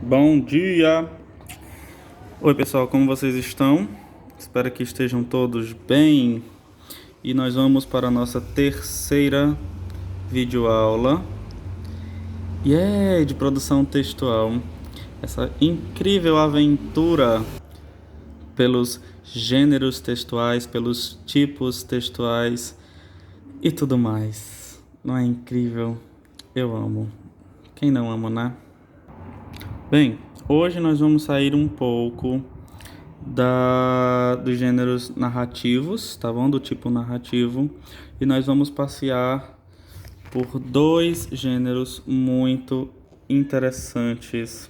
Bom dia! Oi pessoal, como vocês estão? Espero que estejam todos bem. E nós vamos para a nossa terceira videoaula de produção textual. Essa incrível aventura pelos gêneros textuais, pelos tipos textuais e tudo mais. Não é incrível? Eu amo. Quem não ama, né? Bem, hoje nós vamos sair um pouco dos gêneros narrativos, tá bom? Do tipo narrativo. E nós vamos passear por dois gêneros muito interessantes.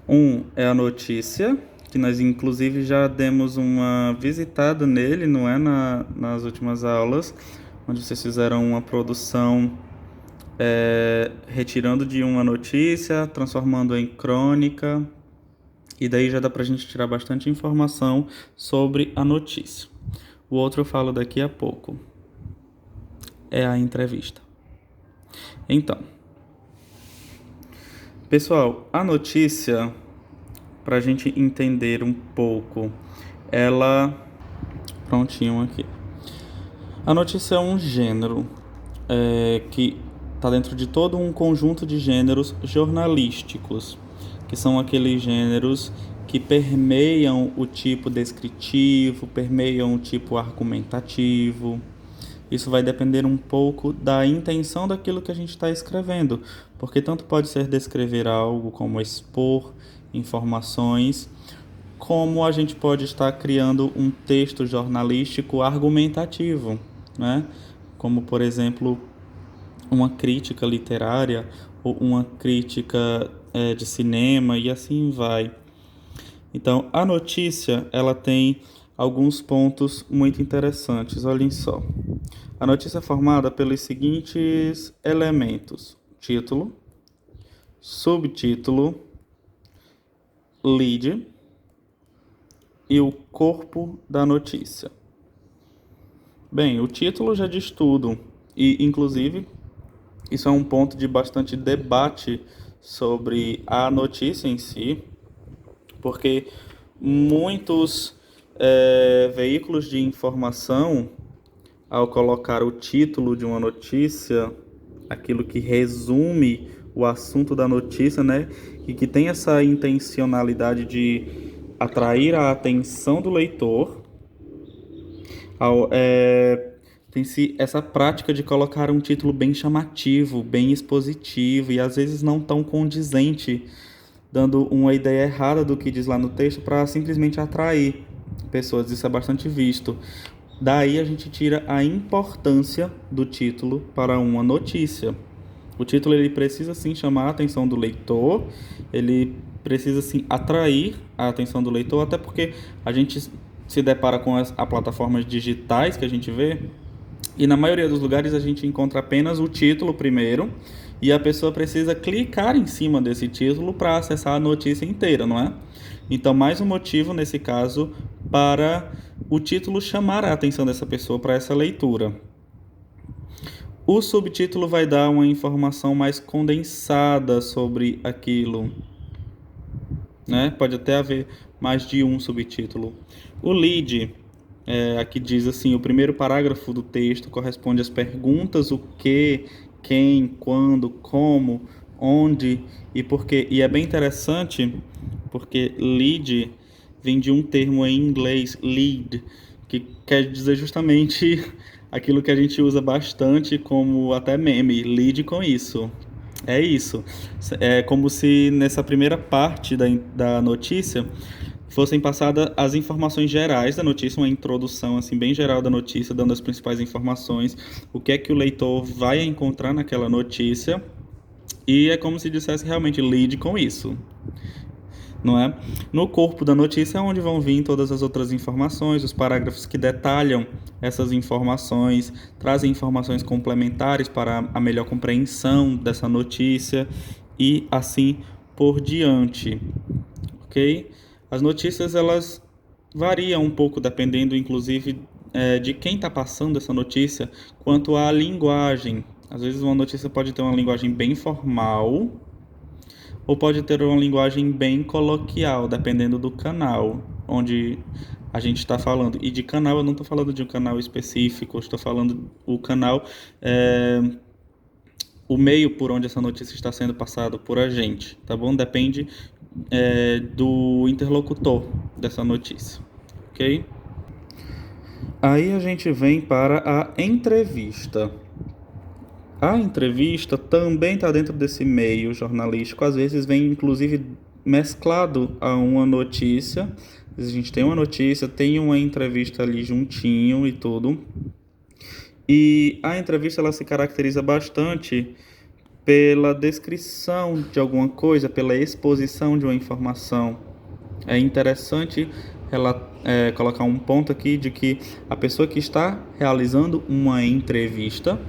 Um é a notícia, que nós inclusive já demos uma visitada nele, não é? Nas últimas aulas, onde vocês fizeram uma produção retirando de uma notícia, transformando em crônica, e daí já dá pra gente tirar bastante informação sobre a notícia. O outro eu falo daqui a pouco. É a entrevista. Então, pessoal, a notícia, pra gente entender um pouco, ela... Prontinho aqui. A notícia é um gênero que está dentro de todo um conjunto de gêneros jornalísticos, que são aqueles gêneros que permeiam o tipo descritivo, permeiam o tipo argumentativo. Isso vai depender um pouco da intenção daquilo que a gente está escrevendo, porque tanto pode ser descrever algo como expor informações, como a gente pode estar criando um texto jornalístico argumentativo, né? Como, por exemplo, uma crítica literária ou uma crítica de cinema e assim vai. Então, a notícia, ela tem alguns pontos muito interessantes. Olhem só. A notícia é formada pelos seguintes elementos: título, subtítulo, lead e o corpo da notícia. Bem, o título já diz tudo e, inclusive, isso é um ponto de bastante debate sobre a notícia em si, porque muitos veículos de informação, ao colocar o título de uma notícia, aquilo que resume o assunto da notícia, né, e que tem essa intencionalidade de atrair a atenção do leitor, tem essa prática de colocar um título bem chamativo, bem expositivo e às vezes não tão condizente, dando uma ideia errada do que diz lá no texto para simplesmente atrair pessoas. Isso é bastante visto. Daí a gente tira a importância do título para uma notícia. O título ele precisa sim chamar a atenção do leitor, ele precisa sim atrair a atenção do leitor, até porque a gente se depara com as plataformas digitais que a gente vê, e na maioria dos lugares a gente encontra apenas o título primeiro, e a pessoa precisa clicar em cima desse título para acessar a notícia inteira, não é? Então, mais um motivo nesse caso para o título chamar a atenção dessa pessoa para essa leitura. O subtítulo vai dar uma informação mais condensada sobre aquilo, né? Pode até haver mais de um subtítulo. O lead, aqui diz assim: o primeiro parágrafo do texto corresponde às perguntas o que, quem, quando, como, onde e porquê. E é bem interessante porque lead vem de um termo em inglês, lead, que quer dizer justamente aquilo que a gente usa bastante como até meme, lide com isso. É isso. É como se nessa primeira parte da notícia fossem passadas as informações gerais da notícia, uma introdução assim bem geral da notícia, dando as principais informações, o que é que o leitor vai encontrar naquela notícia, e é como se dissesse realmente lide com isso, não é? No corpo da notícia é onde vão vir todas as outras informações, os parágrafos que detalham essas informações, trazem informações complementares para a melhor compreensão dessa notícia e assim por diante, ok? As notícias elas variam um pouco dependendo, inclusive, de quem está passando essa notícia, quanto à linguagem. Às vezes uma notícia pode ter uma linguagem bem formal, ou pode ter uma linguagem bem coloquial, dependendo do canal onde a gente está falando. E de canal, eu não estou falando de um canal específico, eu estou falando o canal, é, o meio por onde essa notícia está sendo passada por a gente, tá bom? Depende, do interlocutor dessa notícia, ok? Aí a gente vem para a entrevista. A entrevista também está dentro desse meio jornalístico, às vezes vem inclusive mesclado a uma notícia. A gente tem uma notícia, tem uma entrevista ali juntinho e tudo. E a entrevista ela se caracteriza bastante pela descrição de alguma coisa, pela exposição de uma informação. É interessante ela, colocar um ponto aqui de que a pessoa que está realizando uma entrevista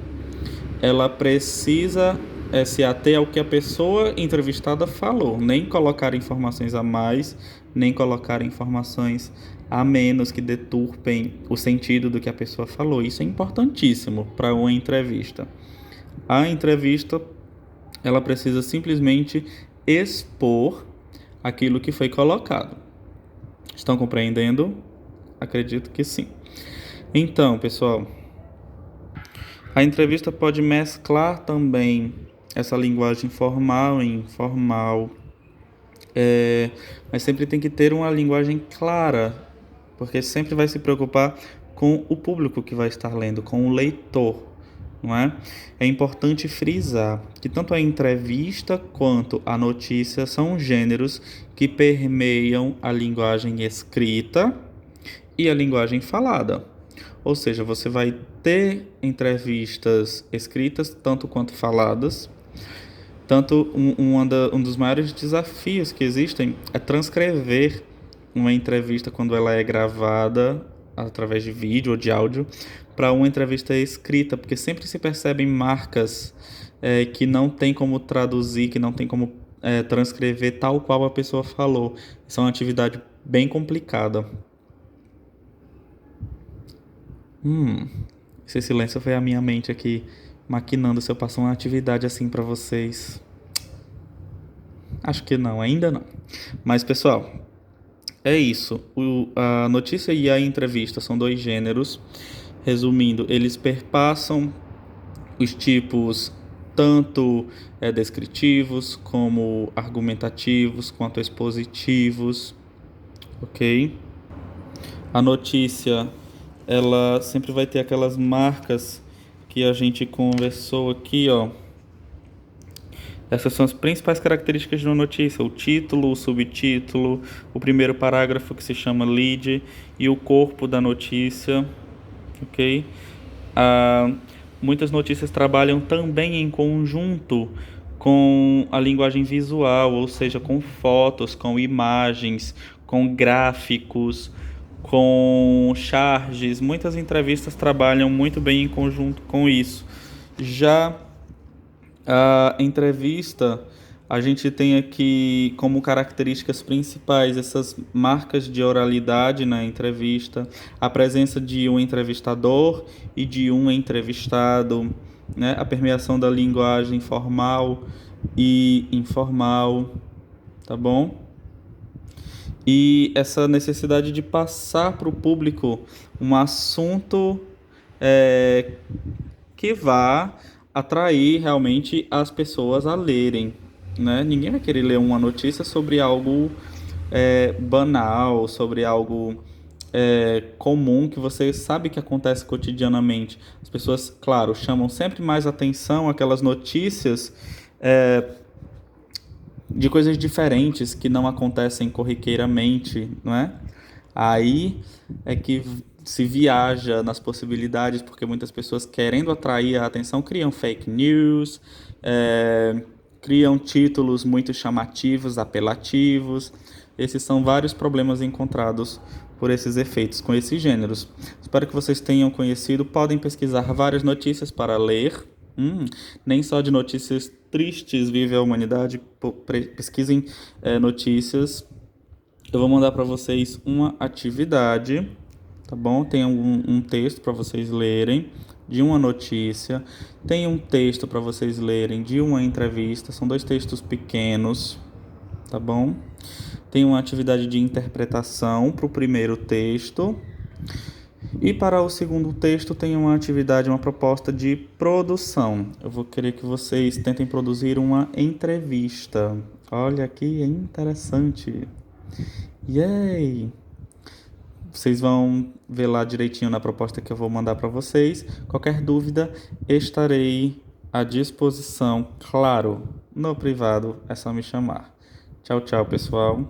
ela precisa se ater ao que a pessoa entrevistada falou, nem colocar informações a mais, nem colocar informações a menos que deturpem o sentido do que a pessoa falou. Isso é importantíssimo para uma entrevista. A entrevista, ela precisa simplesmente expor aquilo que foi colocado. Estão compreendendo? Acredito que sim. Então, pessoal, a entrevista pode mesclar também essa linguagem formal e informal, mas sempre tem que ter uma linguagem clara, porque sempre vai se preocupar com o público que vai estar lendo, com o leitor, não é? É importante frisar que tanto a entrevista quanto a notícia são gêneros que permeiam a linguagem escrita e a linguagem falada. Ou seja, você vai ter entrevistas escritas, tanto quanto faladas. Tanto um dos maiores desafios que existem é transcrever uma entrevista quando ela é gravada através de vídeo ou de áudio para uma entrevista escrita, porque sempre se percebem marcas que não tem como traduzir, que não tem como transcrever tal qual a pessoa falou. Isso é uma atividade bem complicada. Esse silêncio foi a minha mente aqui maquinando se eu passo uma atividade assim para vocês. Acho que não, ainda não. Mas, pessoal, é isso. A notícia e a entrevista são dois gêneros. Resumindo, eles perpassam os tipos tanto descritivos como argumentativos, quanto expositivos, ok? A notícia ela sempre vai ter aquelas marcas que a gente conversou aqui, ó. Essas são as principais características de uma notícia: o título, o subtítulo, o primeiro parágrafo que se chama lead e o corpo da notícia, ok? Muitas notícias trabalham também em conjunto com a linguagem visual, ou seja, com fotos, com imagens, com gráficos, com charges. Muitas entrevistas trabalham muito bem em conjunto com isso. Já a entrevista, a gente tem aqui como características principais essas marcas de oralidade na entrevista, a presença de um entrevistador e de um entrevistado, né? A permeação da linguagem formal e informal, tá bom? E essa necessidade de passar para o público um assunto que vá atrair realmente as pessoas a lerem, né? Ninguém vai querer ler uma notícia sobre algo banal, sobre algo comum que você sabe que acontece cotidianamente. As pessoas, claro, chamam sempre mais atenção aquelas notícias de coisas diferentes que não acontecem corriqueiramente, não é? Aí é que se viaja nas possibilidades, porque muitas pessoas, querendo atrair a atenção, criam fake news, criam títulos muito chamativos, apelativos. Esses são vários problemas encontrados por esses efeitos com esses gêneros. Espero que vocês tenham conhecido. Podem pesquisar várias notícias para ler. Nem só de notícias tristes vive a humanidade. Pesquisem notícias. Eu vou mandar para vocês uma atividade, tá bom? Tem um texto para vocês lerem de uma notícia. Tem um texto para vocês lerem de uma entrevista. São dois textos pequenos, tá bom? Tem uma atividade de interpretação para o primeiro texto. E para o segundo texto tem uma atividade, uma proposta de produção. Eu vou querer que vocês tentem produzir uma entrevista. Olha que interessante. Yay! Vocês vão ver lá direitinho na proposta que eu vou mandar para vocês. Qualquer dúvida, estarei à disposição, claro, no privado, é só me chamar. Tchau, tchau, pessoal.